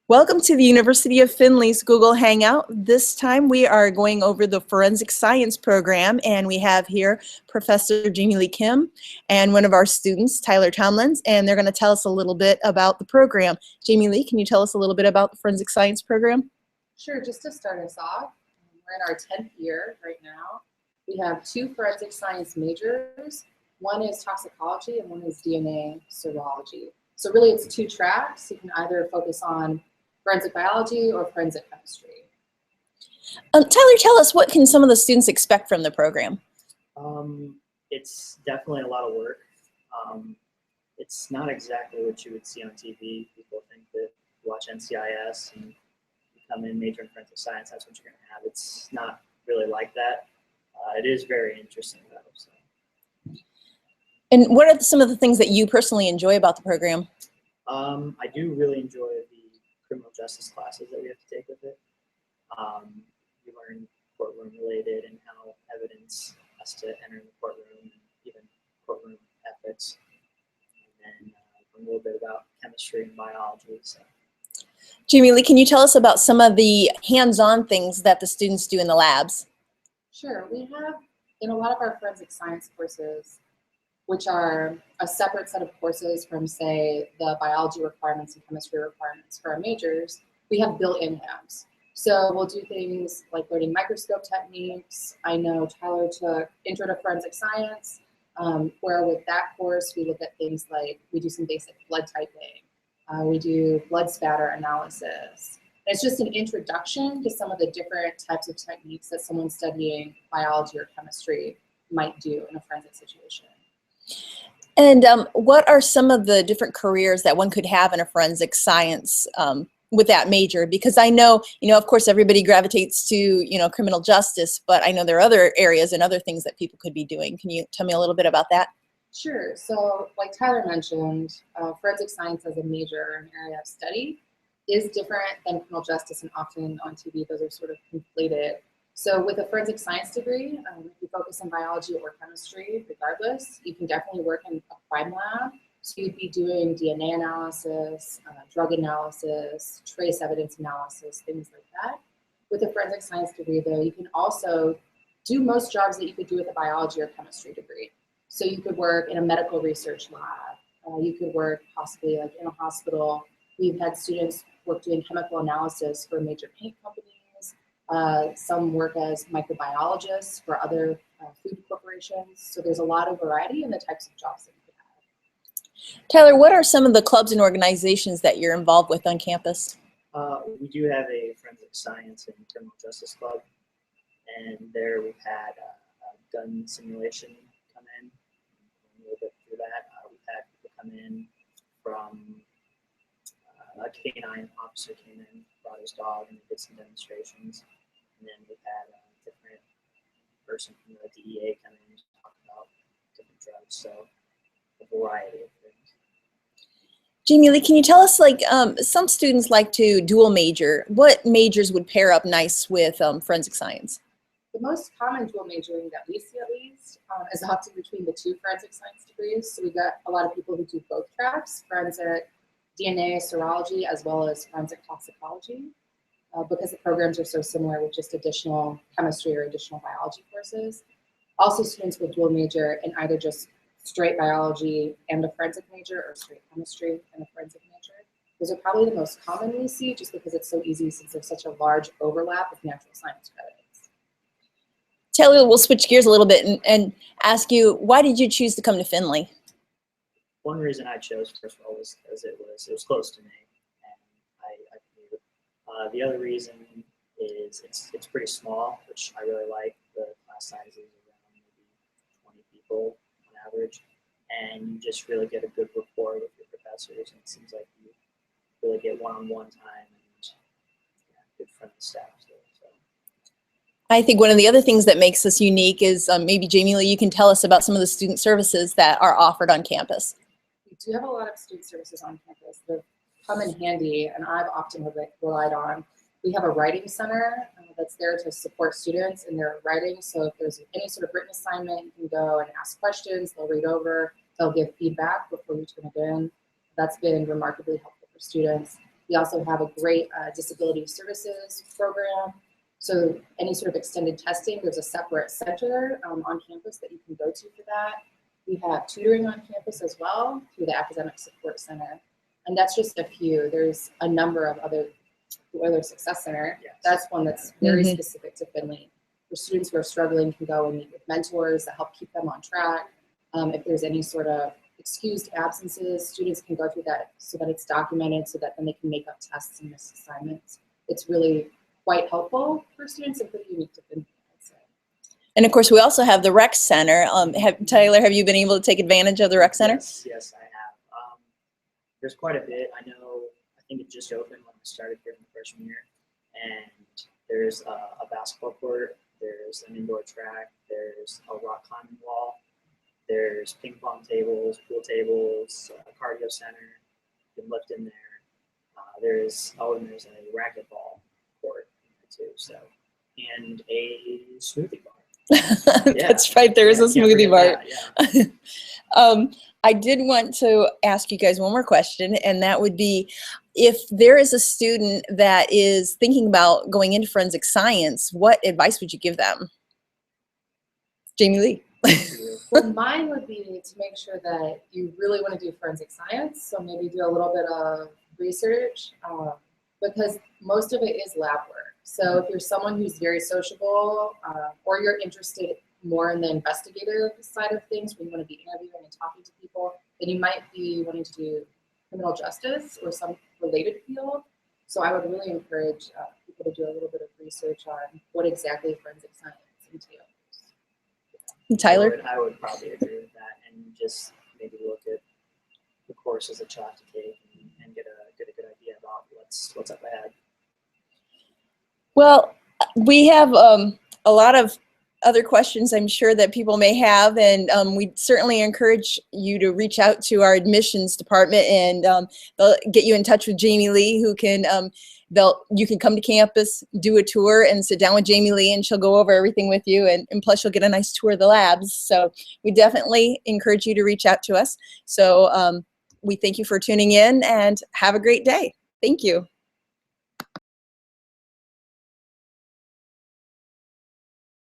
Welcome to the University of Findlay's Google Hangout. This time we are going over the forensic science program, and we have here Professor Jamie Lee Kim and one of our students, Tyler Tomlins, and they're going to tell us a little bit about the program. Jamie Lee, can you tell us a little bit about the forensic science program? Sure, just to start us off, we're in our 10th year right now. We have two forensic science majors. One is toxicology and one is DNA serology. So really it's two tracks. You can either focus on forensic biology or forensic chemistry. Tyler, tell us, what can some of the students expect from the program? It's definitely a lot of work. It's not exactly what you would see on TV. People think that you watch NCIS and you come in major in forensic science, that's what you're going to have. It's not really like that. It is very interesting though. So. And what are some of the things that you personally enjoy about the program? I do really enjoy the criminal justice classes that we have to take with it. We learn courtroom related and how evidence has to enter in the courtroom and even courtroom ethics. And then a little bit about chemistry and biology. So. Jamie Lee, can you tell us about some of the hands-on things that the students do in the labs? Sure, we have in a lot of our forensic science courses, which are a separate set of courses from, say, the biology requirements and chemistry requirements for our majors, we have built-in labs. So we'll do things like learning microscope techniques. I know Tyler took Intro to Forensic Science, where with that course, we look at things like, we do some basic blood typing. We do blood spatter analysis. And it's just an introduction to some of the different types of techniques that someone studying biology or chemistry might do in a forensic situation. And what are some of the different careers that one could have in a forensic science with that major? Because I know, of course, everybody gravitates to, criminal justice, but I know there are other areas and other things that people could be doing. Can you tell me a little bit about that? Sure. So like Tyler mentioned, forensic science as a major and area of study is different than criminal justice, and often on TV those are sort of conflated. So with a forensic science degree, if you focus on biology or chemistry, regardless, you can definitely work in a crime lab. So you'd be doing DNA analysis, drug analysis, trace evidence analysis, things like that. With a forensic science degree, though, you can also do most jobs that you could do with a biology or chemistry degree. So you could work in a medical research lab. You could work possibly like in a hospital. We've had students work doing chemical analysis for major paint companies. Some work as microbiologists for other food corporations. So there's a lot of variety in the types of jobs that you could have. Tyler, what are some of the clubs and organizations that you're involved with on campus? We do have a forensic science and criminal justice club, and there we've had gun simulation come in, a little bit through that. We've had people come in from a canine officer came in, brought his dog, and did some demonstrations. And then we've had a different person from the DEA come in and talk about different drugs. So a variety of things. Jamie Lee, can you tell us, some students like to dual major. What majors would pair up nice with forensic science? The most common dual majoring that we see, at least, is often between the two forensic science degrees. So we got a lot of people who do both tracks, forensic DNA serology as well as forensic toxicology, because the programs are so similar with just additional chemistry or additional biology courses. Also, students will dual major in either just straight biology and a forensic major, or straight chemistry and a forensic major. Those are probably the most common we see, just because it's so easy since there's such a large overlap with natural science credits. Taylor, we'll switch gears a little bit and ask you, why did you choose to come to Findlay? One reason I chose, first of all, was because it was close to me, and I commute. The other reason is it's pretty small, which I really like. The class size is around maybe 20 people on average, and you just really get a good rapport with your professors, and it seems like you really get one-on-one time and good friendly staff too. So. I think one of the other things that makes us unique is maybe Jamie Lee, you can tell us about some of the student services that are offered on campus. We do have a lot of student services on campus that come in handy, and I've often relied on. We have a writing center that's there to support students in their writing. So if there's any sort of written assignment, you can go and ask questions. They'll read over, they'll give feedback before you turn it in. That's been remarkably helpful for students. We also have a great disability services program. So any sort of extended testing, there's a separate center on campus that you can go to for that. We have tutoring on campus as well through the Academic Support Center. And that's just a few. There's a number of other Success Center. Yes. That's one that's very specific to Findlay. For students who are struggling, can go and meet with mentors that help keep them on track. If there's any sort of excused absences, students can go through that so that it's documented, so that then they can make up tests and missed assignments. It's really quite helpful for students and pretty unique to Findlay, I'd say. And of course, we also have the Rec Center. Tyler, have you been able to take advantage of the Rec Center? Yes, I have. There's quite a bit. I think it just opened when I started here in the freshman year. And there's a basketball court, there's an indoor track, there's a rock climbing wall, there's ping pong tables, pool tables, a cardio center, you can lift in there. There's a racquetball court in there too, so, and a smoothie bar. That's right, there is a smoothie bar. That, yeah. I did want to ask you guys one more question, and that would be, if there is a student that is thinking about going into forensic science, what advice would you give them? Jamie Lee. Well, mine would be to make sure that you really want to do forensic science, so maybe do a little bit of research, because most of it is lab work. So if you're someone who's very sociable, or you're interested more in the investigative side of things, when you want to be interviewing and talking to people, then you might be wanting to do criminal justice or some related field. So I would really encourage people to do a little bit of research on what exactly forensic science entails. Tyler? I would probably agree with that, and just maybe look at the courses that you'll have to take and get a good idea about what's up ahead. Well, we have a lot of other questions I'm sure that people may have, and we certainly encourage you to reach out to our admissions department, and they'll get you in touch with Jamie Lee, who can you can come to campus, do a tour, and sit down with Jamie Lee, and she'll go over everything with you, and plus you'll get a nice tour of the labs. So we definitely encourage you to reach out to us. So we thank you for tuning in, and have a great day. Thank you.